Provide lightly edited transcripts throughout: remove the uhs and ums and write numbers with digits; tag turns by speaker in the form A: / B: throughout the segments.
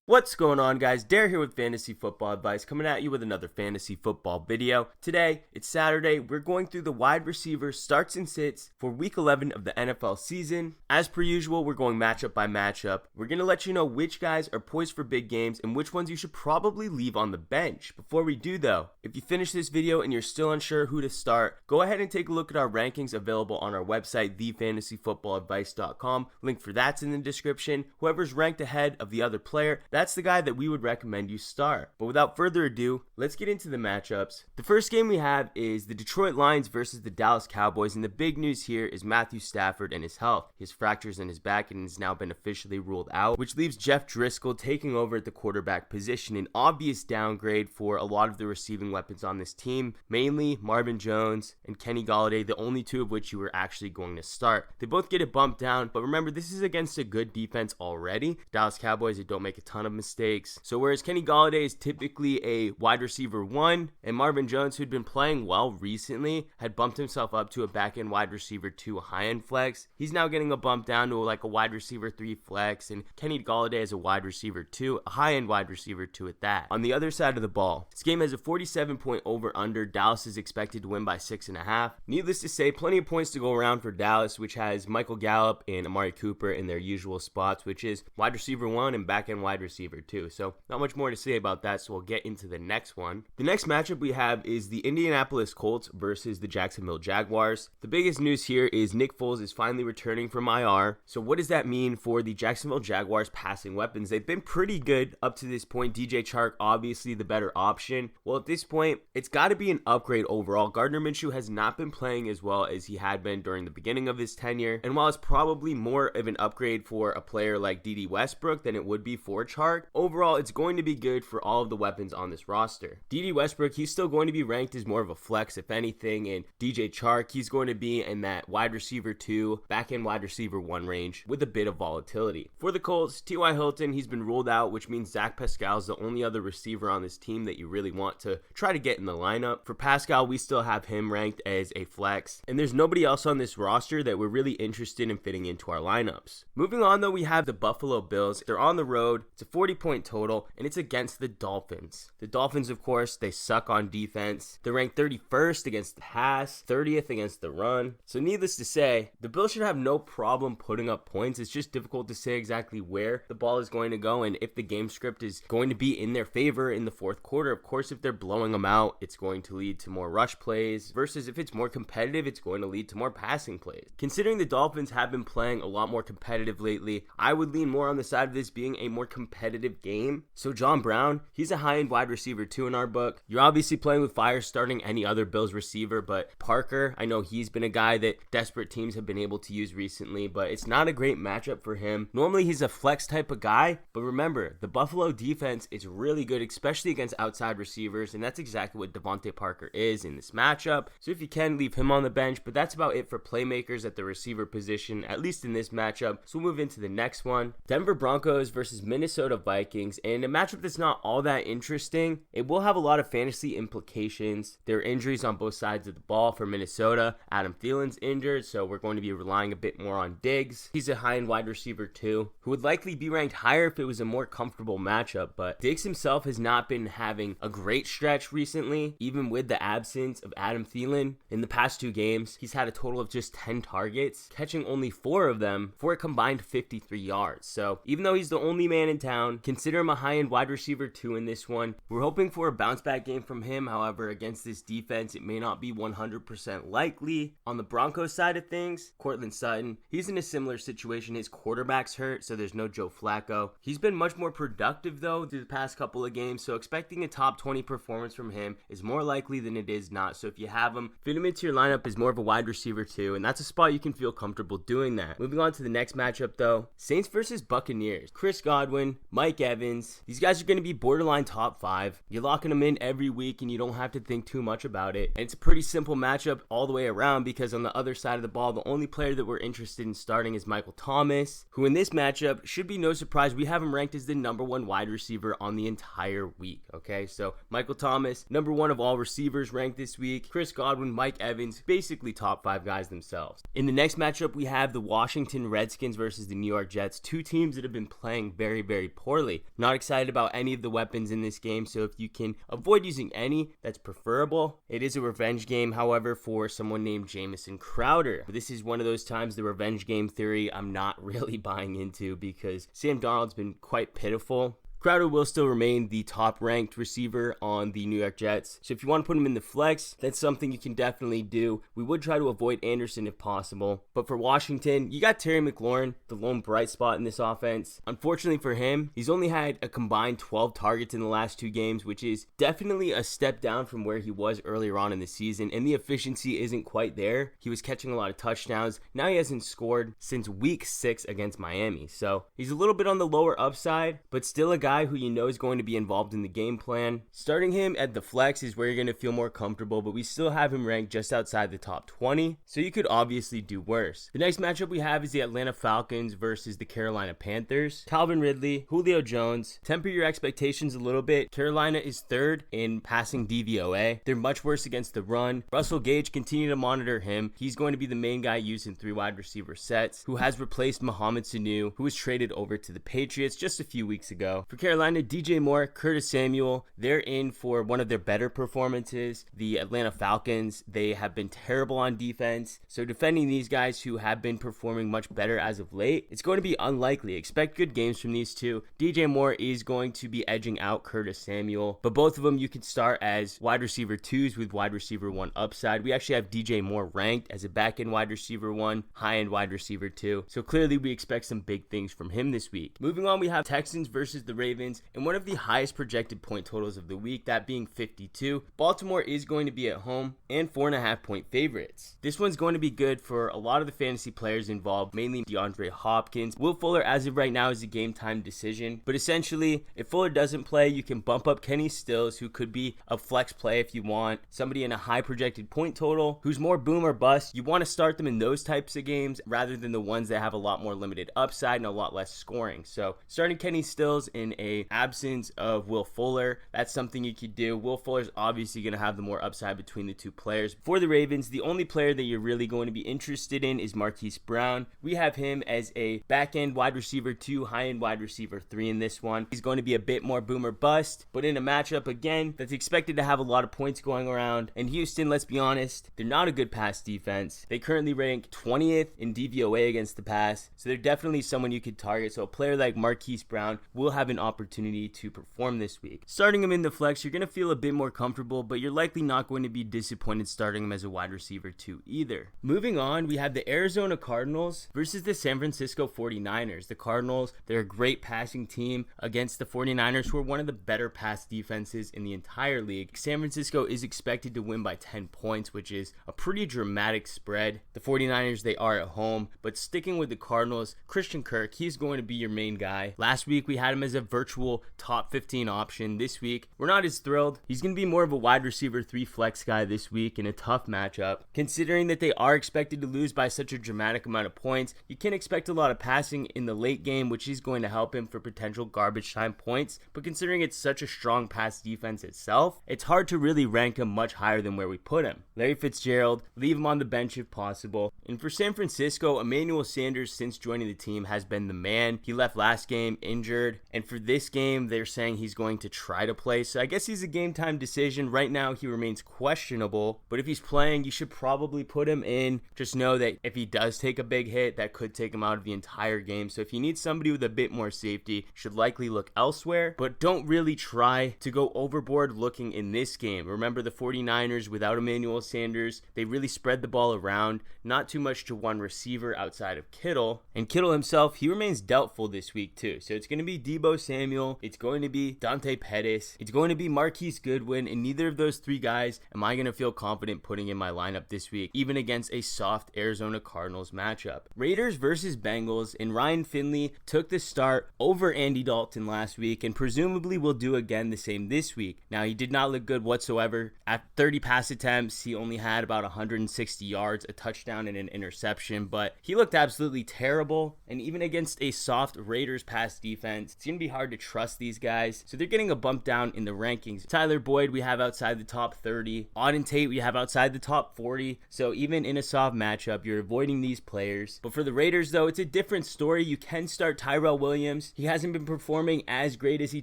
A: What's going on, guys? Dare here with Fantasy Football Advice, coming at you with another fantasy football video. Today, it's Saturday. We're going through the wide receiver starts and sits for week 11 of the NFL season. As per usual, we're going matchup by matchup. We're going to let you know which guys are poised for big games and which ones you should probably leave on the bench. Before we do though, if you finish this video and you're still unsure who to start, go ahead and take a look at our rankings available on our website, thefantasyfootballadvice.com. Link for that's in the description. Whoever's ranked ahead of the other player, that's the guy that we would recommend you start. But without further ado, let's get into the matchups. The first game we have is the Detroit Lions versus the Dallas Cowboys, and the big news here is Matthew Stafford and his health. His fractures in his back and has now been officially ruled out, which leaves Jeff Driscoll taking over at the quarterback position, an obvious downgrade for a lot of the receiving weapons on this team, mainly Marvin Jones and Kenny Golladay, the only two of which you were actually going to start. They both get a bump down, but remember, this is against a good defense already. Dallas Cowboys, they don't make a ton of mistakes. So whereas Kenny Golladay is typically a wide receiver 1, and Marvin Jones, who'd been playing well recently, had bumped himself up to a back-end wide receiver 2 high-end flex, he's now getting a bump down to like a wide receiver 3 flex, and Kenny Golladay is a wide receiver 2, a high-end wide receiver 2 at that. On the other side of the ball, this game has a 47-point over-under. Dallas is expected to win by 6.5. Needless to say, plenty of points to go around for Dallas, which has Michael Gallup and Amari Cooper in their usual spots, which is wide receiver 1 and back-end wide receiver 2. So not much more to say about that, so we'll get into the next one. The next matchup we have is the Indianapolis Colts versus the Jacksonville Jaguars. The biggest news here is Nick Foles is finally returning from IR. So what does that mean for the Jacksonville Jaguars passing weapons? They've been pretty good up to this point. DJ Chark, obviously the better option. Well, at this point, it's got to be an upgrade overall. Gardner Minshew has not been playing as well as he had been during the beginning of his tenure. And while it's probably more of an upgrade for a player like D.D. Westbrook than it would be for Chark, overall, it's going to be good for all of the weapons on this roster. D.D. Westbrook, he's still going to be ranked as more of a flex, if anything, and DJ Chark, he's going to be in that wide receiver 2, back-end wide receiver 1 range with a bit of volatility. For the Colts, T.Y. Hilton, he's been ruled out, which means Zach Pascal is the only other receiver on this team that you really want to try to get in the lineup. For Pascal, we still have him ranked as a flex, and there's nobody else on this roster that we're really interested in fitting into our lineups. Moving on, though, we have the Buffalo Bills. They're on the road. It's a 40-point total, and it's against the Dolphins. The Dolphins, of course, they suck on defense. They're ranked 31st against the pass, 30th against the run. So needless to say, the Bills should have no problem putting up points. It's just difficult to say exactly where the ball is going to go and if the game script is going to be in their favor in the fourth quarter. Of course, if they're blowing them out, it's going to lead to more rush plays, versus if it's more competitive, it's going to lead to more passing plays. Considering the Dolphins have been playing a lot more competitive lately, I would lean more on the side of this being a more competitive game. So John Brown, he's a high-end wide receiver 2 in our book. You're obviously playing with fire starting any other Bills receiver, but Parker, I know he's been a guy that desperate teams have been able to use recently, but it's not a great matchup for him. Normally he's a flex type of guy, but remember, the Buffalo defense is really good, especially against outside receivers, and that's exactly what Devontae Parker is in this matchup. So if you can, leave him on the bench, but that's about it for playmakers at the receiver position, at least in this matchup. So we'll move into the next one. Denver Broncos versus Minnesota Vikings, and a matchup that's not all that interesting. It will have a lot of fantasy implications. There are injuries on both sides of the ball for Minnesota. Adam Thielen's injured, so we're going to be relying a bit more on Diggs. He's a high-end wide receiver 2, who would likely be ranked higher if it was a more comfortable matchup, but Diggs himself has not been having a great stretch recently, even with the absence of Adam Thielen. In the past 2 games, he's had a total of just 10 targets, catching only 4 of them for a combined 53 yards. So even though he's the only man in town, consider him a high-end wide receiver 2 in this one. We're hoping for a bounce-back game from him. However, against this defense, it may not be 100% likely. On the Broncos side of things, Courtland Sutton, he's in a similar situation. His quarterback's hurt, so there's no Joe Flacco. He's been much more productive, though, through the past couple of games, so expecting a top 20 performance from him is more likely than it is not. So if you have him, fit him into your lineup as more of a wide receiver 2, and that's a spot you can feel comfortable doing that. Moving on to the next matchup, though, Saints versus Buccaneers. Chris Godwin, Mike Evans, these guys are going to be borderline top 5. You're locking them in every week, and you don't have to think too much about it. And it's a pretty simple matchup all the way around, because on the other side of the ball, the only player that we're interested in starting is Michael Thomas, who in this matchup should be no surprise. We have him ranked as the number 1 wide receiver on the entire week. Okay, so Michael Thomas, number 1 of all receivers ranked this week. Chris Godwin, Mike Evans, basically top 5 guys themselves. In the next matchup, we have the Washington Redskins versus the New York Jets, 2 teams that have been playing very, very poorly. Not excited about any of the weapons in this game, so if you can avoid using any, that's preferable. It is a revenge game, however, for someone named Jamison Crowder. This is one of those times the revenge game theory I'm not really buying into because Sam Darnold's been quite pitiful. Crowder will still remain the top-ranked receiver on the New York Jets. So if you want to put him in the flex, that's something you can definitely do. We would try to avoid Anderson if possible. But for Washington, you got Terry McLaurin, the lone bright spot in this offense. Unfortunately for him, he's only had a combined 12 targets in the last 2 games, which is definitely a step down from where he was earlier on in the season, and the efficiency isn't quite there. He was catching a lot of touchdowns. Now he hasn't scored since week 6 against Miami. So he's a little bit on the lower upside, but still a guy who you know is going to be involved in the game plan. Starting him at the flex is where you're going to feel more comfortable, but we still have him ranked just outside the top 20, so you could obviously do worse. The next matchup we have is the Atlanta Falcons versus the Carolina Panthers. Calvin Ridley, Julio Jones. Temper your expectations a little bit. Carolina is 3rd in passing DVOA. They're much worse against the run. Russell Gage, continue to monitor him. He's going to be the main guy used in 3 wide receiver sets, who has replaced Mohamed Sanu, who was traded over to the Patriots just a few weeks ago. For Carolina, DJ Moore, Curtis Samuel, they're in for one of their better performances. The Atlanta Falcons, they have been terrible on defense. So defending these guys who have been performing much better as of late, it's going to be unlikely. Expect good games from these two. DJ Moore is going to be edging out Curtis Samuel, but both of them you can start as wide receiver 2s with wide receiver 1 upside. We actually have DJ Moore ranked as a back-end wide receiver 1, high-end wide receiver 2. So clearly we expect some big things from him this week. Moving on, we have Texans versus the Ravens and one of the highest projected point totals of the week, that being 52. Baltimore is going to be at home and 4.5 point favorites. This one's going to be good for a lot of the fantasy players involved, mainly DeAndre Hopkins. Will Fuller as of right now is a game time decision, but essentially if Fuller doesn't play, you can bump up Kenny Stills, who could be a flex play if you want. Somebody in a high projected point total who's more boom or bust. You want to start them in those types of games rather than the ones that have a lot more limited upside and a lot less scoring. So starting Kenny Stills in a absence of Will Fuller, that's something you could do. Will Fuller's obviously going to have the more upside between the two players. For the Ravens, the only player that you're really going to be interested in is Marquise Brown. We have him as a back-end wide receiver 2, high-end wide receiver 3 in this one. He's going to be a bit more boom or bust, but in a matchup, again, that's expected to have a lot of points going around. And Houston, let's be honest, they're not a good pass defense. They currently rank 20th in DVOA against the pass, so they're definitely someone you could target. So a player like Marquise Brown will have an opportunity to perform this week. Starting him in the flex, you're going to feel a bit more comfortable, but you're likely not going to be disappointed starting him as a wide receiver 2 either. Moving on, we have the Arizona Cardinals versus the San Francisco 49ers. The Cardinals, they're a great passing team against the 49ers, who are one of the better pass defenses in the entire league. San Francisco is expected to win by 10 points, which is a pretty dramatic spread. The 49ers, they are at home, but sticking with the Cardinals, Christian Kirk, he's going to be your main guy. Last week, we had him as a virtual top 15 option. This week, we're not as thrilled. He's going to be more of a wide receiver 3 flex guy this week in a tough matchup. Considering that they are expected to lose by such a dramatic amount of points, you can expect a lot of passing in the late game, which is going to help him for potential garbage time points. But considering it's such a strong pass defense itself, it's hard to really rank him much higher than where we put him. Larry Fitzgerald, leave him on the bench if possible. And for San Francisco, Emmanuel Sanders, since joining the team, has been the man. He left last game injured, and for this game, they're saying he's going to try to play. So I guess he's a game time decision. Right now, he remains questionable, but if he's playing, you should probably put him in. Just know that if he does take a big hit, that could take him out of the entire game. So if you need somebody with a bit more safety, you should likely look elsewhere, but don't really try to go overboard looking in this game. Remember, the 49ers, without Emmanuel Sanders, they really spread the ball around, not too much to one receiver outside of Kittle. And Kittle himself, he remains doubtful this week too. So it's going to be Deebo Samuel, it's going to be Dante Pettis, it's going to be Marquise Goodwin, and neither of those 3 guys am I going to feel confident putting in my lineup this week, even against a soft Arizona Cardinals matchup. Raiders versus Bengals, and Ryan Finley took the start over Andy Dalton last week, and presumably will do again the same this week. Now, he did not look good whatsoever. At 30 pass attempts, he only had about 160 yards, a touchdown, and an interception, but he looked absolutely terrible, and even against a soft Raiders pass defense, it's going to be hard hard to trust these guys. So they're getting a bump down in the rankings. Tyler Boyd, we have outside the top 30. Auden Tate, we have outside the top 40. So even in a soft matchup, you're avoiding these players. But for the Raiders, though, it's a different story. You can start Tyrell Williams. He hasn't been performing as great as he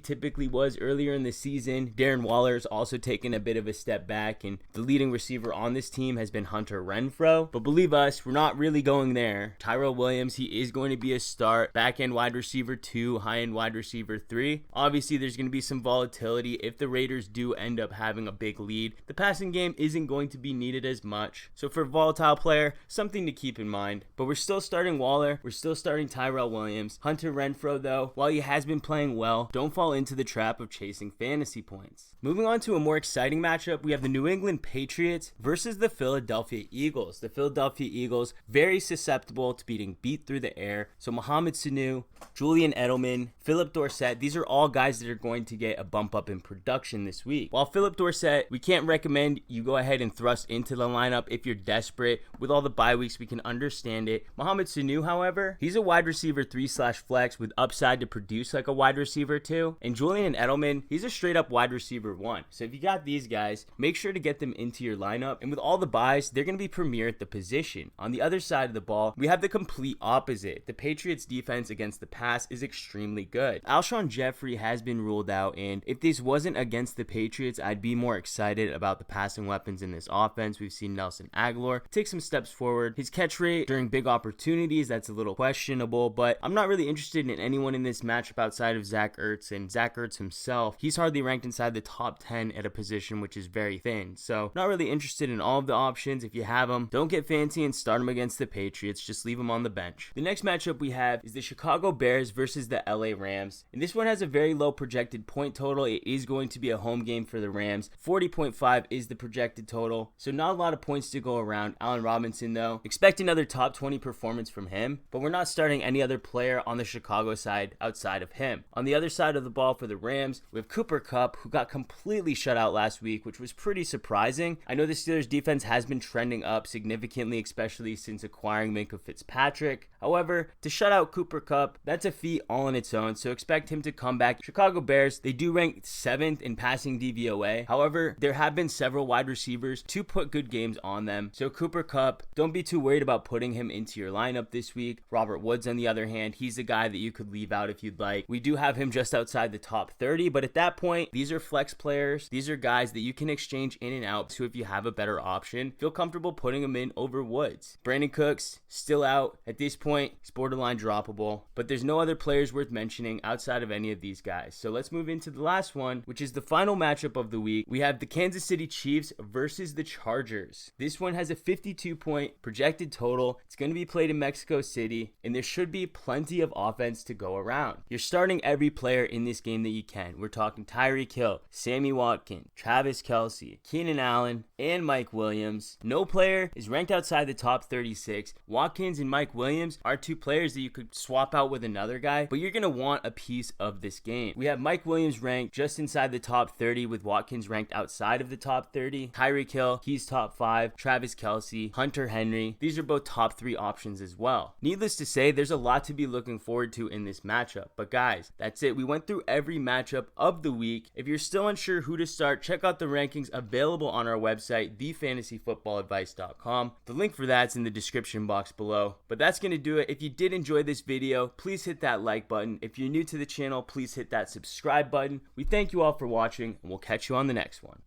A: typically was earlier in the season. Darren Waller's also taken a bit of a step back, and the leading receiver on this team has been Hunter Renfrow. But believe us, we're not really going there. Tyrell Williams, he is going to be a start. Back-end wide receiver 2, high-end wide receiver 3. Obviously, there's going to be some volatility if the Raiders do end up having a big lead. The passing game isn't going to be needed as much. So for a volatile player, something to keep in mind. But we're still starting Waller. We're still starting Tyrell Williams. Hunter Renfrow, though, while he has been playing well, don't fall into the trap of chasing fantasy points. Moving on to a more exciting matchup, we have the New England Patriots versus the Philadelphia Eagles. The Philadelphia Eagles, very susceptible to being beat through the air. So Mohamed Sanu, Julian Edelman, Philip Dorsett, these are all guys that are going to get a bump up in production this week. While Philip Dorsett, we can't recommend you go ahead and thrust into the lineup if you're desperate. With all the bye weeks, we can understand it. Mohamed Sanu, however, he's a wide receiver 3/flex with upside to produce like a wide receiver 2. And Julian Edelman, he's a straight up wide receiver 1. So if you got these guys, make sure to get them into your lineup. And with all the buys, they're going to be premier at the position. On the other side of the ball, we have the complete opposite. The Patriots defense against the pass is extremely good. Alshon Jeffrey has been ruled out, and if this wasn't against the Patriots, I'd be more excited about the passing weapons in this offense. We've seen Nelson Aguilar take some steps forward. His catch rate during big opportunities, that's a little questionable, but I'm not really interested in anyone in this matchup outside of Zach Ertz, and Zach Ertz himself, he's hardly ranked inside the top 10 at a position which is very thin. So not really interested in all of the options. If you have them, don't get fancy and start them against the Patriots. Just leave them on the bench. The next matchup we have is the Chicago Bears versus the LA Rams. And this one has a very low projected point total. It is going to be a home game for the Rams. 40.5 is the projected total. So not a lot of points to go around. Allen Robinson, though, expect another top 20 performance from him, but we're not starting any other player on the Chicago side outside of him. On the other side of the ball for the Rams, we have Cooper Kupp, who got completely shut out last week, which was pretty surprising. I know the Steelers defense has been trending up significantly, especially since acquiring Minkah Fitzpatrick. However, to shut out Cooper Kupp, that's a feat all on its own, so expect him to come back. Chicago Bears, they do rank 7th in passing DVOA. However, there have been several wide receivers to put good games on them. So Cooper Kupp, don't be too worried about putting him into your lineup this week. Robert Woods, on the other hand, he's a guy that you could leave out if you'd like. We do have him just outside the top 30, but at that point, these are flex players. These are guys that you can exchange in and out. So if you have a better option, feel comfortable putting him in over Woods. Brandon Cooks, still out. At this point, he's borderline droppable, but there's no other players worth mentioning outside of any of these guys. So let's move into the last one, which is the final matchup of the week. We have the Kansas City Chiefs versus the Chargers. This one has a 52-point projected total. It's going to be played in Mexico City, and there should be plenty of offense to go around. You're starting every player in this game that you can. We're talking Tyreek Hill, Sammy Watkins, Travis Kelce, Keenan Allen, and Mike Williams. No player is ranked outside the top 36. Watkins and Mike Williams are two players that you could swap out with another guy, but you're going to want a piece of this game. We have Mike Williams ranked just inside the top 30 with Watkins ranked outside of the top 30. Tyreek Hill, he's top 5. Travis Kelce, Hunter Henry, these are both top 3 options as well. Needless to say, there's a lot to be looking forward to in this matchup. But guys, that's it. We went through every matchup of the week. If you're still unsure who to start, check out the rankings available on our website, thefantasyfootballadvice.com. The link for that's in the description box below. But that's going to do it. If you did enjoy this video, please hit that like button. If you're new to the channel, please hit that subscribe button. We thank you all for watching, and we'll catch you on the next one.